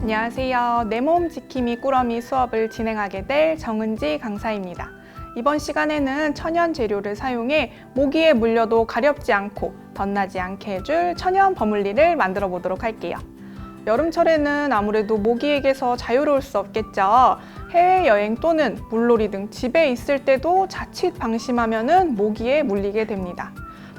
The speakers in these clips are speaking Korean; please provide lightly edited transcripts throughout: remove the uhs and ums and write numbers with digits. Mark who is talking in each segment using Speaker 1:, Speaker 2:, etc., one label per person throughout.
Speaker 1: 안녕하세요. 내 몸 지킴이 꾸러미 수업을 진행하게 될 정은지 강사입니다. 이번 시간에는 천연 재료를 사용해 모기에 물려도 가렵지 않고 덧나지 않게 해줄 천연 버물리를 만들어 보도록 할게요. 여름철에는 아무래도 모기에게서 자유로울 수 없겠죠. 해외여행 또는 물놀이 등 집에 있을 때도 자칫 방심하면 모기에 물리게 됩니다.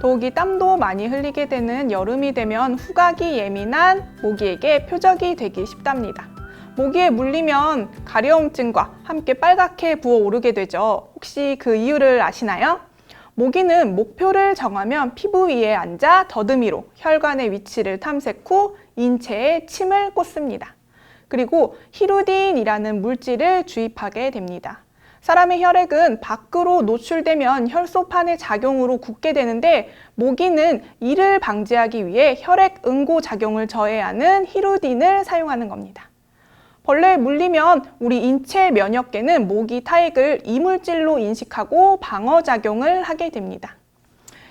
Speaker 1: 더욱이 땀도 많이 흘리게 되는 여름이 되면 후각이 예민한 모기에게 표적이 되기 쉽답니다. 모기에 물리면 가려움증과 함께 빨갛게 부어오르게 되죠. 혹시 그 이유를 아시나요? 모기는 목표를 정하면 피부 위에 앉아 더듬이로 혈관의 위치를 탐색 후 인체에 침을 꽂습니다. 그리고 히루딘이라는 물질을 주입하게 됩니다. 사람의 혈액은 밖으로 노출되면 혈소판의 작용으로 굳게 되는데 모기는 이를 방지하기 위해 혈액 응고 작용을 저해하는 히루딘을 사용하는 겁니다. 벌레에 물리면 우리 인체 면역계는 모기 타액을 이물질로 인식하고 방어작용을 하게 됩니다.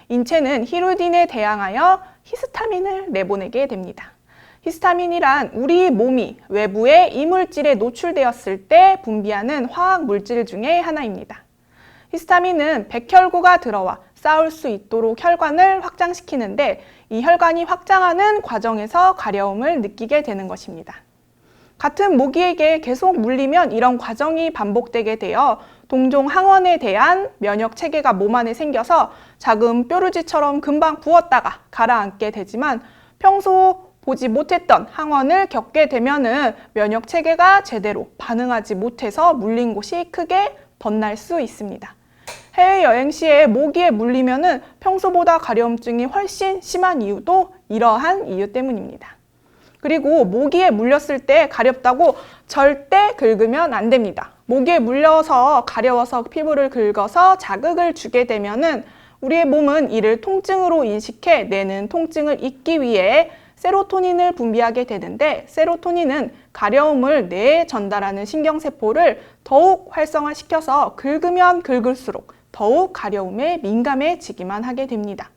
Speaker 1: 인체는 히루딘에 대항하여 히스타민을 내보내게 됩니다. 히스타민이란 우리 몸이 외부의 이물질에 노출되었을 때 분비하는 화학 물질 중에 하나입니다. 히스타민은 백혈구가 들어와 싸울 수 있도록 혈관을 확장시키는데 이 혈관이 확장하는 과정에서 가려움을 느끼게 되는 것입니다. 같은 모기에게 계속 물리면 이런 과정이 반복되게 되어 동종 항원에 대한 면역 체계가 몸 안에 생겨서 작은 뾰루지처럼 금방 부었다가 가라앉게 되지만 평소 보지 못했던 항원을 겪게 되면은 면역 체계가 제대로 반응하지 못해서 물린 곳이 크게 덧날 수 있습니다. 해외여행 시에 모기에 물리면은 평소보다 가려움증이 훨씬 심한 이유도 이러한 이유 때문입니다. 그리고 모기에 물렸을 때 가렵다고 절대 긁으면 안 됩니다. 모기에 물려서 가려워서 피부를 긁어서 자극을 주게 되면은 우리의 몸은 이를 통증으로 인식해 내는 통증을 잊기 위해 세로토닌을 분비하게 되는데 세로토닌은 가려움을 뇌에 전달하는 신경세포를 더욱 활성화시켜서 긁으면 긁을수록 더욱 가려움에 민감해지기만 하게 됩니다.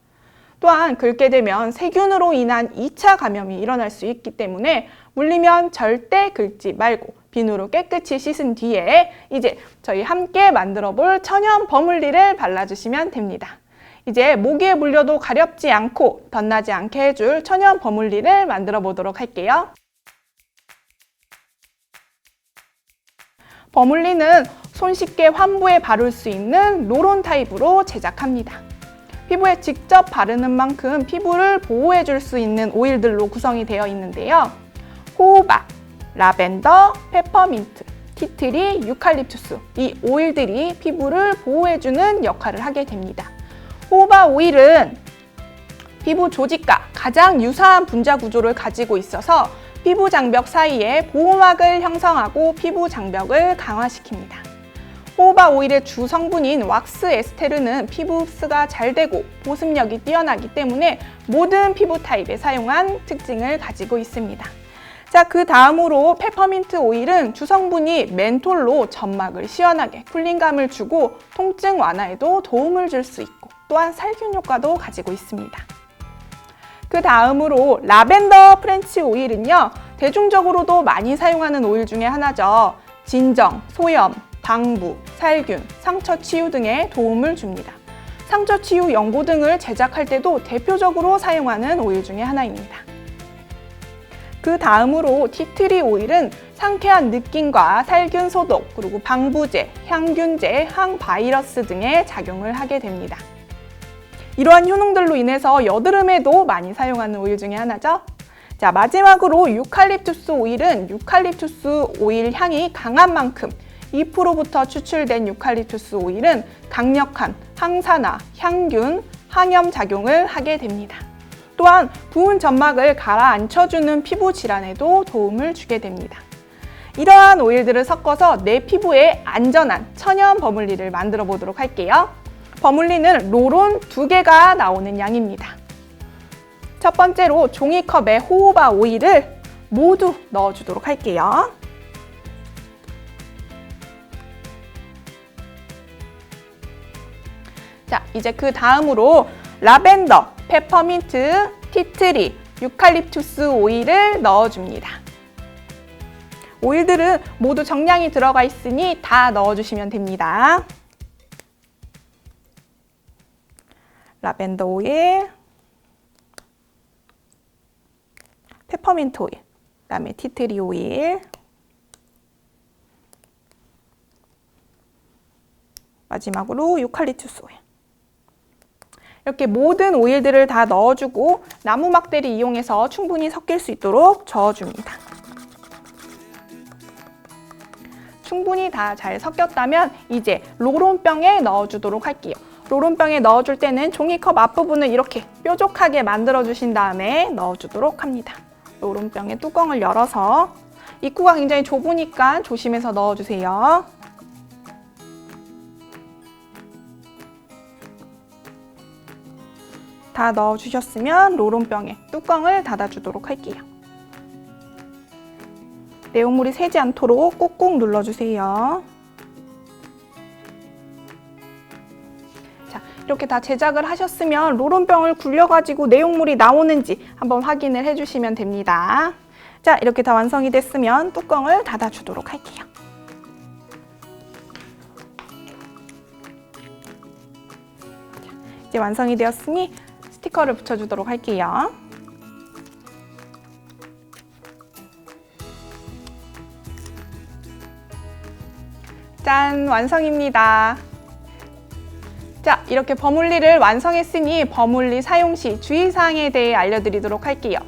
Speaker 1: 또한 긁게 되면 세균으로 인한 2차 감염이 일어날 수 있기 때문에 물리면 절대 긁지 말고 비누로 깨끗이 씻은 뒤에 이제 저희 함께 만들어 볼 천연 버물리를 발라주시면 됩니다. 이제 모기에 물려도 가렵지 않고 덧나지 않게 해줄 천연 버물리를 만들어 보도록 할게요. 버물리는 손쉽게 환부에 바를 수 있는 롤온 타입으로 제작합니다. 피부에 직접 바르는 만큼 피부를 보호해 줄 수 있는 오일들로 구성이 되어 있는데요. 호호바, 라벤더, 페퍼민트, 티트리, 유칼립투스 이 오일들이 피부를 보호해 주는 역할을 하게 됩니다. 호호바 오일은 피부 조직과 가장 유사한 분자 구조를 가지고 있어서 피부 장벽 사이에 보호막을 형성하고 피부 장벽을 강화시킵니다. 호호바 오일의 주 성분인 왁스 에스테르는 피부 흡수가 잘 되고 보습력이 뛰어나기 때문에 모든 피부 타입에 사용한 특징을 가지고 있습니다. 자, 그 다음으로 페퍼민트 오일은 주성분이 멘톨로 점막을 시원하게 쿨링감을 주고 통증 완화에도 도움을 줄 수 있고 또한 살균 효과도 가지고 있습니다. 그 다음으로 라벤더 프렌치 오일은요, 대중적으로도 많이 사용하는 오일 중에 하나죠. 진정, 소염, 방부, 살균, 상처 치유 등에 도움을 줍니다. 상처 치유 연고 등을 제작할 때도 대표적으로 사용하는 오일 중에 하나입니다. 그 다음으로 티트리 오일은 상쾌한 느낌과 살균 소독, 그리고 방부제, 향균제, 항바이러스 등의 작용을 하게 됩니다. 이러한 효능들로 인해서 여드름에도 많이 사용하는 오일 중에 하나죠. 자, 마지막으로 유칼립투스 오일은 유칼립투스 오일 향이 강한 만큼 2%부터 추출된 유칼립투스 오일은 강력한 항산화, 향균, 항염 작용을 하게 됩니다. 또한 부은 점막을 가라앉혀주는 피부 질환에도 도움을 주게 됩니다. 이러한 오일들을 섞어서 내 피부에 안전한 천연 버물리를 만들어 보도록 할게요. 버물리는 롤온 2개가 나오는 양입니다. 첫 번째로 종이컵에 호호바 오일을 모두 넣어주도록 할게요. 자, 이제 그 다음으로 라벤더, 페퍼민트, 티트리, 유칼립투스 오일을 넣어줍니다. 오일들은 모두 정량이 들어가 있으니 다 넣어주시면 됩니다. 라벤더 오일, 페퍼민트 오일, 그다음에 티트리 오일, 마지막으로 유칼립투스 오일. 이렇게 모든 오일들을 다 넣어주고 나무 막대를 이용해서 충분히 섞일 수 있도록 저어줍니다. 충분히 다 잘 섞였다면 이제 롤온병에 넣어주도록 할게요. 롤온병에 넣어줄 때는 종이컵 앞부분을 이렇게 뾰족하게 만들어주신 다음에 넣어주도록 합니다. 롤온병의 뚜껑을 열어서 입구가 굉장히 좁으니까 조심해서 넣어주세요. 다 넣어주셨으면 롤온병에 뚜껑을 닫아주도록 할게요. 내용물이 새지 않도록 꾹꾹 눌러주세요. 자, 이렇게 다 제작을 하셨으면 롤온병을 굴려가지고 내용물이 나오는지 한번 확인을 해주시면 됩니다. 자, 이렇게 다 완성이 됐으면 뚜껑을 닫아주도록 할게요. 이제 완성이 되었으니 스티커를 붙여주도록 할게요. 짠! 완성입니다. 자, 이렇게 버물리를 완성했으니 버물리 사용 시 주의사항에 대해 알려드리도록 할게요.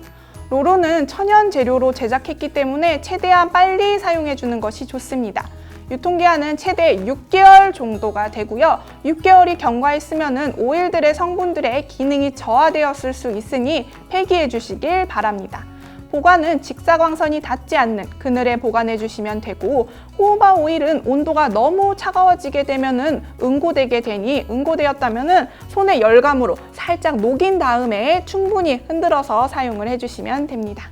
Speaker 1: 롤온은 천연 재료로 제작했기 때문에 최대한 빨리 사용해주는 것이 좋습니다. 유통기한은 최대 6개월 정도가 되고요. 6개월이 경과했으면 오일들의 성분들의 기능이 저하되었을 수 있으니 폐기해 주시길 바랍니다. 보관은 직사광선이 닿지 않는 그늘에 보관해 주시면 되고, 호호바 오일은 온도가 너무 차가워지게 되면은 응고되게 되니 응고되었다면은 손의 열감으로 살짝 녹인 다음에 충분히 흔들어서 사용을 해주시면 됩니다.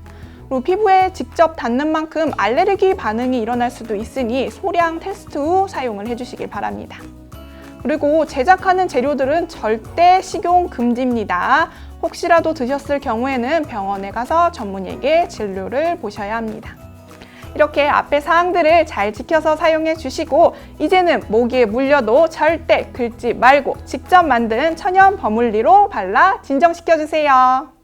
Speaker 1: 그리고 피부에 직접 닿는 만큼 알레르기 반응이 일어날 수도 있으니 소량 테스트 후 사용을 해주시길 바랍니다. 그리고 제작하는 재료들은 절대 식용 금지입니다. 혹시라도 드셨을 경우에는 병원에 가서 전문의에게 진료를 보셔야 합니다. 이렇게 앞의 사항들을 잘 지켜서 사용해 주시고 이제는 모기에 물려도 절대 긁지 말고 직접 만든 천연 버물리로 발라 진정시켜 주세요.